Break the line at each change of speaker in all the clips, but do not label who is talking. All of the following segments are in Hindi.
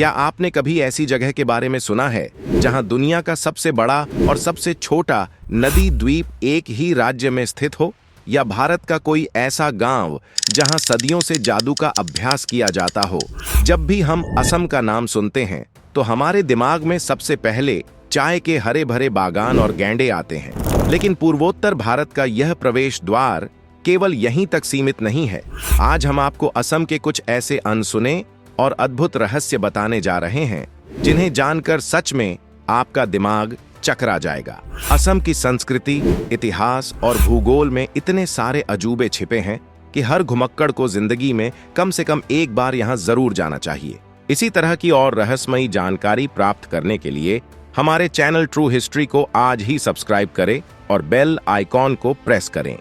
क्या आपने कभी ऐसी जगह के बारे में सुना है जहां दुनिया का सबसे बड़ा और सबसे छोटा नदी द्वीप एक ही राज्य में स्थित हो? या भारत का कोई ऐसा गांव जहां सदियों से जादू का अभ्यास किया जाता हो? जब भी हम असम का नाम सुनते हैं तो हमारे दिमाग में सबसे पहले चाय के हरे भरे बागान और गैंडे आते हैं। लेकिन पूर्वोत्तर भारत का यह प्रवेश द्वार केवल यहीं तक सीमित नहीं है। आज हम आपको असम के कुछ ऐसे अनसुने और अद्भुत रहस्य बताने जा रहे हैं जिन्हें जानकर सच में आपका दिमाग चकरा जाएगा। असम की संस्कृति, इतिहास और भूगोल में इतने सारे अजूबे छिपे हैं कि हर घुमक्कड़ को जिंदगी में कम से कम एक बार यहां जरूर जाना चाहिए। इसी तरह की और रहस्यमयी जानकारी प्राप्त करने के लिए हमारे चैनल ट्रू हिस्ट्री को आज ही सब्सक्राइब करें और बेल आइकॉन को प्रेस करें।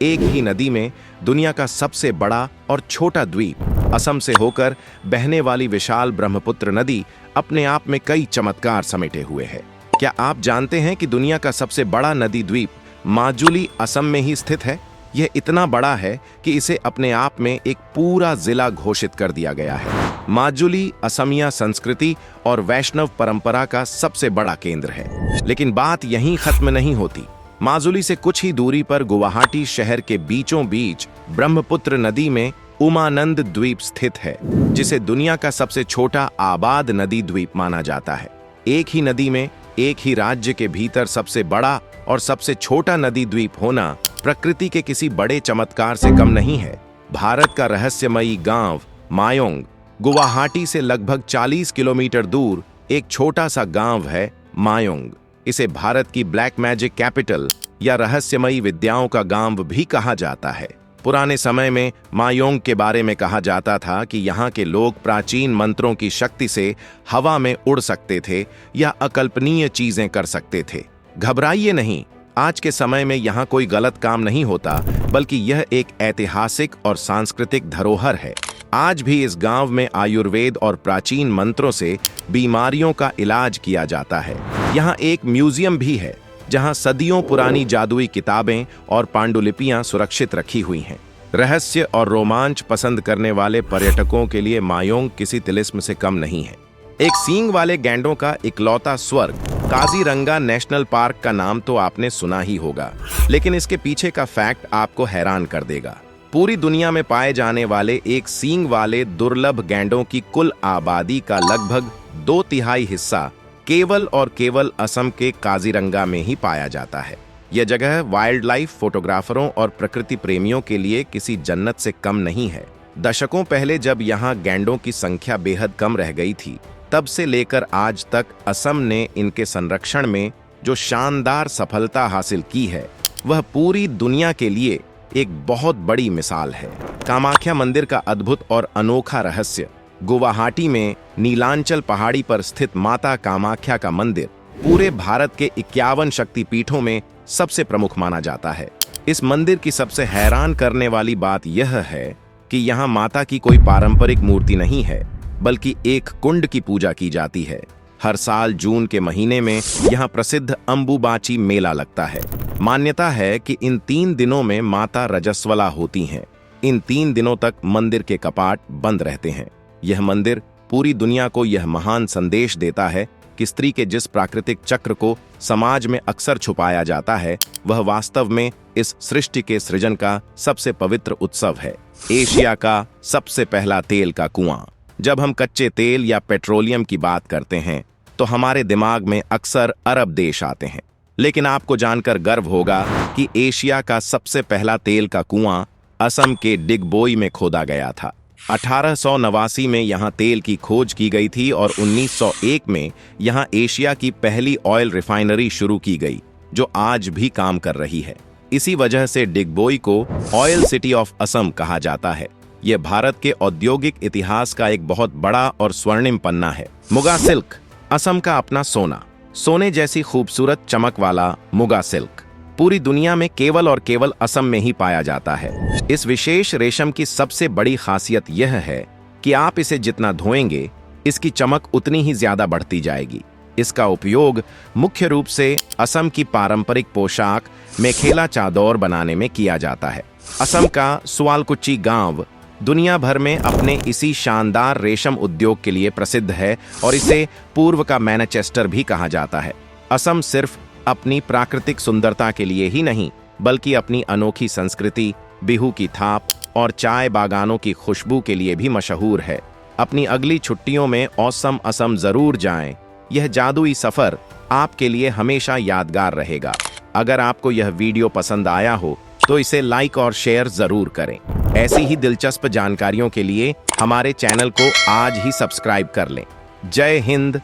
एक ही नदी में दुनिया का सबसे बड़ा और छोटा द्वीप असम से होकर बहने वाली विशाल ब्रह्मपुत्र नदी अपने आप में कई चमत्कार समेटे हुए है। क्या आप जानते हैं कि दुनिया का सबसे बड़ा नदी द्वीप माजुली असम में ही स्थित है? यह इतना बड़ा है कि इसे अपने आप में एक पूरा जिला घोषित कर दिया गया है। माजुली असमिया संस्कृति और वैष्णव परंपरा का सबसे बड़ा केंद्र है। लेकिन बात यहीं खत्म नहीं होती। माजुली से कुछ ही दूरी पर गुवाहाटी शहर के बीचों बीच ब्रह्मपुत्र नदी में उमानंद द्वीप स्थित है, जिसे दुनिया का सबसे छोटा आबाद नदी द्वीप माना जाता है। एक ही नदी में एक ही राज्य के भीतर सबसे बड़ा और सबसे छोटा नदी द्वीप होना प्रकृति के किसी बड़े चमत्कार से कम नहीं है। भारत का रहस्यमयी गांव मायोंग गुवाहाटी से लगभग 40 किलोमीटर दूर एक छोटा सा गांव है। मायोंग इसे भारत की ब्लैक मैजिक कैपिटल या रहस्यमयी विद्याओं का गांव भी कहा जाता है। पुराने समय में मायोंग के बारे में कहा जाता था कि यहाँ के लोग प्राचीन मंत्रों की शक्ति से हवा में उड़ सकते थे या अकल्पनीय चीजें कर सकते थे। घबराइए नहीं, आज के समय में यहाँ कोई गलत काम नहीं होता, बल्कि यह एक ऐतिहासिक और सांस्कृतिक धरोहर है। आज भी इस गांव में आयुर्वेद और प्राचीन मंत्रों से बीमारियों का इलाज किया जाता है। यहाँ एक म्यूजियम भी है जहाँ सदियों पुरानी जादुई किताबें और पांडुलिपियां सुरक्षित रखी हुई हैं। रहस्य और रोमांच पसंद करने वाले पर्यटकों के लिए मायोंग किसी तिलिस्म से कम नहीं है। एक सींग वाले गैंडों का इकलौता स्वर्ग काजीरंगा नेशनल पार्क का नाम तो आपने सुना ही होगा, लेकिन इसके पीछे का फैक्ट आपको हैरान कर देगा। पूरी दुनिया में पाए जाने वाले एक सींग वाले दुर्लभ गैंडों की कुल आबादी का लगभग 2/3 हिस्सा केवल और केवल असम के काजीरंगा में ही पाया जाता है। यह जगह वाइल्ड लाइफ फोटोग्राफरों और प्रकृति प्रेमियों के लिए किसी जन्नत से कम नहीं है। दशकों पहले जब यहाँ गैंडों की संख्या बेहद कम रह गई थी, तब से लेकर आज तक असम ने इनके संरक्षण में जो शानदार सफलता हासिल की है, वह पूरी दुनिया के लिए एक बहुत बड़ी मिसाल है। कामाख्या मंदिर का अद्भुत और अनोखा रहस्य। गुवाहाटी में नीलांचल पहाड़ी पर स्थित माता कामाख्या का मंदिर पूरे भारत के 51 शक्तिपीठों में सबसे प्रमुख माना जाता है। इस मंदिर की सबसे हैरान करने वाली बात यह है कि यहाँ माता की कोई पारंपरिक मूर्ति नहीं है, बल्कि एक कुंड की पूजा की जाती है। हर साल जून के महीने में यहाँ प्रसिद्ध अंबुबाची मेला लगता है। मान्यता है कि इन 3 दिनों में माता रजस्वला होती हैं। इन 3 दिनों तक मंदिर के कपाट बंद रहते हैं। यह मंदिर पूरी दुनिया को यह महान संदेश देता है कि स्त्री के जिस प्राकृतिक चक्र को समाज में अक्सर छुपाया जाता है, वह वास्तव में इस सृष्टि के सृजन का सबसे पवित्र उत्सव है। एशिया का सबसे पहला तेल का कुआं। जब हम कच्चे तेल या पेट्रोलियम की बात करते हैं तो हमारे दिमाग में अक्सर अरब देश आते हैं, लेकिन आपको जानकर गर्व होगा कि एशिया का सबसे पहला तेल का कुआं असम के डिगबोई में खोदा गया था। 1889 में यहाँ तेल की खोज की गई थी और 1901 में यहाँ एशिया की पहली ऑयल रिफाइनरी शुरू की गई, जो आज भी काम कर रही है। इसी वजह से डिगबोई को ऑयल सिटी ऑफ असम कहा जाता है। यह भारत के औद्योगिक इतिहास का एक बहुत बड़ा और स्वर्णिम पन्ना है। मुगा सिल्क, असम का अपना सोना। सोने जैसी खूबसूरत चमक वाला मुगा सिल्क पूरी दुनिया में केवल और केवल असम में ही पाया जाता है। इस विशेष रेशम की सबसे बड़ी खासियत यह है कि आप इसे जितना धोएंगे, इसकी चमक उतनी ही ज्यादा बढ़ती जाएगी। इसका उपयोग मुख्य रूप से असम की पारंपरिक पोशाक मेखेला चादर बनाने में किया जाता है। असम का सुआलकुची गांव दुनिया भर में अपने इसी शानदार रेशम उद्योग के लिए प्रसिद्ध है और इसे पूर्व का मैनचेस्टर भी कहा जाता है। असम सिर्फ अपनी प्राकृतिक सुंदरता के लिए ही नहीं, बल्कि अपनी अनोखी संस्कृति, बिहू की थाप और चाय बागानों की खुशबू के लिए भी मशहूर है। अपनी अगली छुट्टियों में औसम असम जरूर जाएं। यह जादुई सफर आपके लिए हमेशा यादगार रहेगा। अगर आपको यह वीडियो पसंद आया हो तो इसे लाइक और शेयर जरूर करें। ऐसी ही दिलचस्प जानकारियों के लिए हमारे चैनल को आज ही सब्सक्राइब कर लें। जय हिंद।